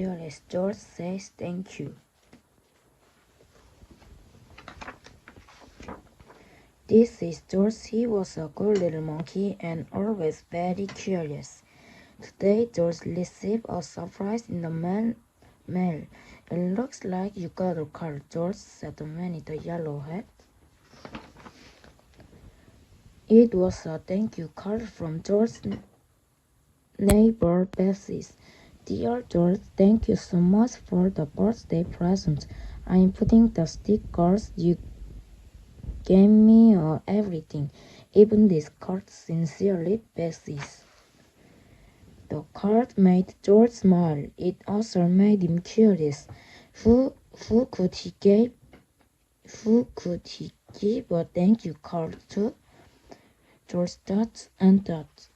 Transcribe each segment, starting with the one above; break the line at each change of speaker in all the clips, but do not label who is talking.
Yes, George says thank you. This is George. He was a good little monkey and always very curious. Today, George received a surprise in the mail. It looks like you got a card, George, said the man in the yellow hat. It was a thank you card from George's neighbor Bessie. Dear George, thank you so much for the birthday present. I am putting the stickers you gave me everything, even this card. Sincerely, Bessie. The card made George smile. It also made him curious. Who could he give a thank you card to? George thought and thought.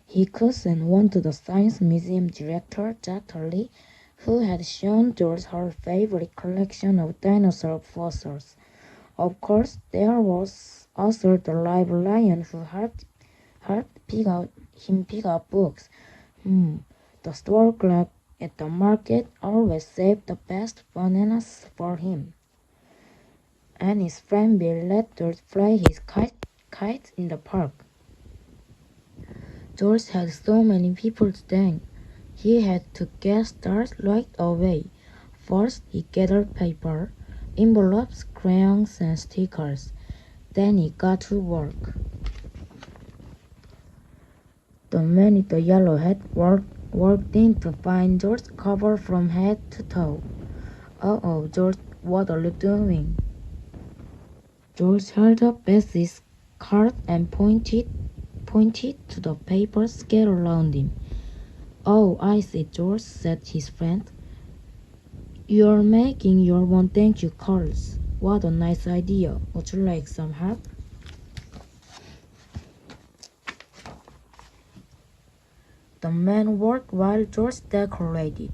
He couldn't went to the Science Museum director, Dr. Lee, who had shown George her favorite collection of dinosaur fossils. Of course, there was also the live lion who helped him pick up books. The store clerk at the market always saved the best bananas for him. And his friend Bill let George fly his kite in the park. George had so many people to thank. He had to get started right away. First, he gathered paper, envelopes, crayons, and stickers. Then he got to work. The man in the yellow hat worked in to find George's cover from head to toe. Uh-oh, George, what are you doing? George held up Bessie's card and pointed to the papers scattered around him. Oh, I see, George, said his friend. You're making your own thank you cards. What a nice idea. Would you like some help? The man worked while George decorated.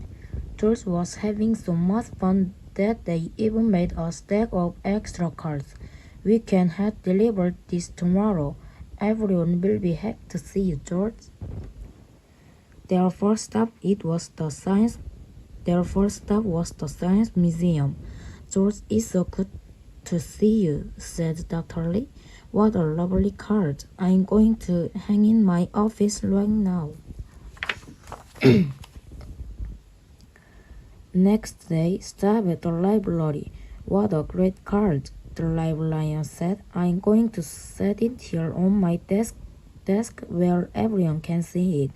George was having so much fun that they even made a stack of extra cards. We can have delivered this tomorrow. Everyone will be happy to see you, George. Their first stop was the Science Museum. George, it's so good to see you, said Dr. Lee. What a lovely card. I'm going to hang in my office right now. Next day, stop at the library. What a great card, the librarian said. I'm going to set it here on my desk where everyone can see it.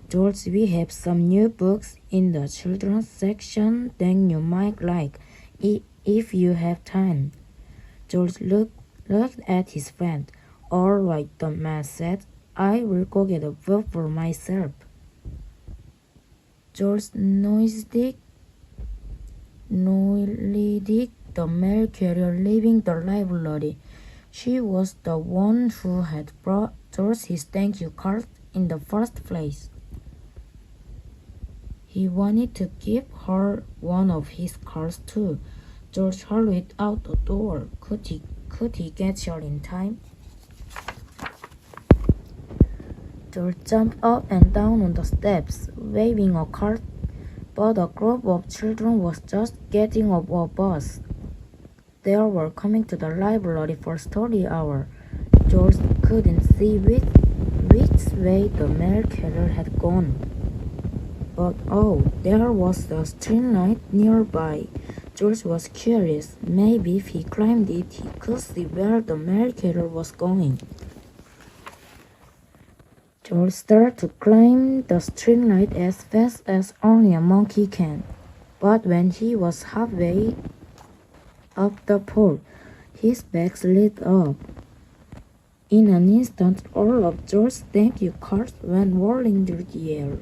George, we have some new books in the children's section that you might like, if you have time. George looked at his friend. All right, the man said. I will go get a book for myself. George noisily the mail carrier leaving the library. She was the one who had brought George his thank you card in the first place. He wanted to give her one of his cards too. George hurried out the door. Could he get her in time? George jumped up and down on the steps, waving a card, but a group of children was just getting off a bus. They were coming to the library for story hour. George couldn't see which way the mail carrier had gone. But oh, there was a street light nearby. George was curious. Maybe if he climbed it, he could see where the mail carrier was going. George started to climb the street light as fast as only a monkey can. But when he was halfway up the pole, his back lit up. In an instant, all of George's thank you cards went whirling through the air.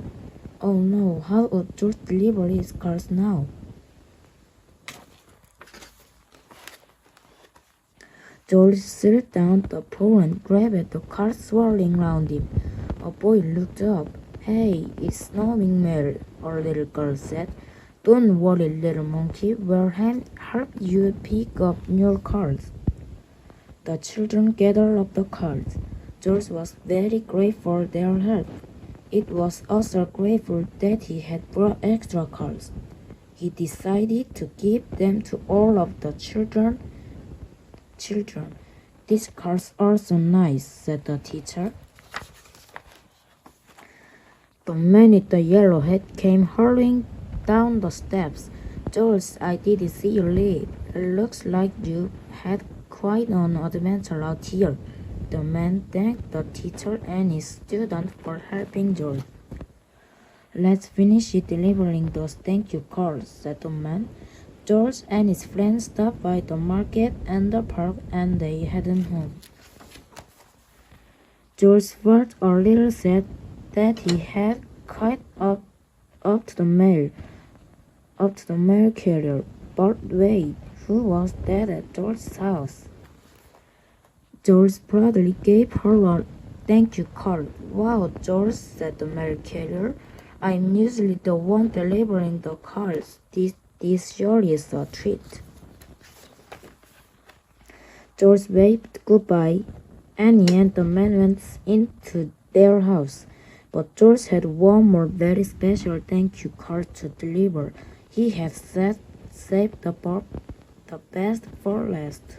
Oh no, how would George deliver his cards now? George slid down the pole and grabbed the cards swirling round him. A boy looked up. Hey, it's snowing, Mary, a little girl said. Don't worry, little monkey, we'll help you pick up your cards. The children gathered up the cards. George was very grateful for their help. It was also grateful that he had brought extra cards. He decided to give them to all of the children. These cards are so nice, said the teacher. The man with the yellow hat came hurrying down the steps. George, I didn't see you leave. It looks like you had quite an adventure out here. The man thanked the teacher and his student for helping George. Let's finish delivering those thank you cards, said the man. George and his friends stopped by the market and the park and they headed home. George felt a little sad that he had caught up to the mail carrier. But wait, who was that at George's house? George proudly gave her a thank you card. Wow, George, said the mail carrier. I'm usually the one delivering the cards. This surely is a treat. George waved goodbye. Annie and the man went into their house. But George had one more very special thank you card to deliver. He had saved the best for last.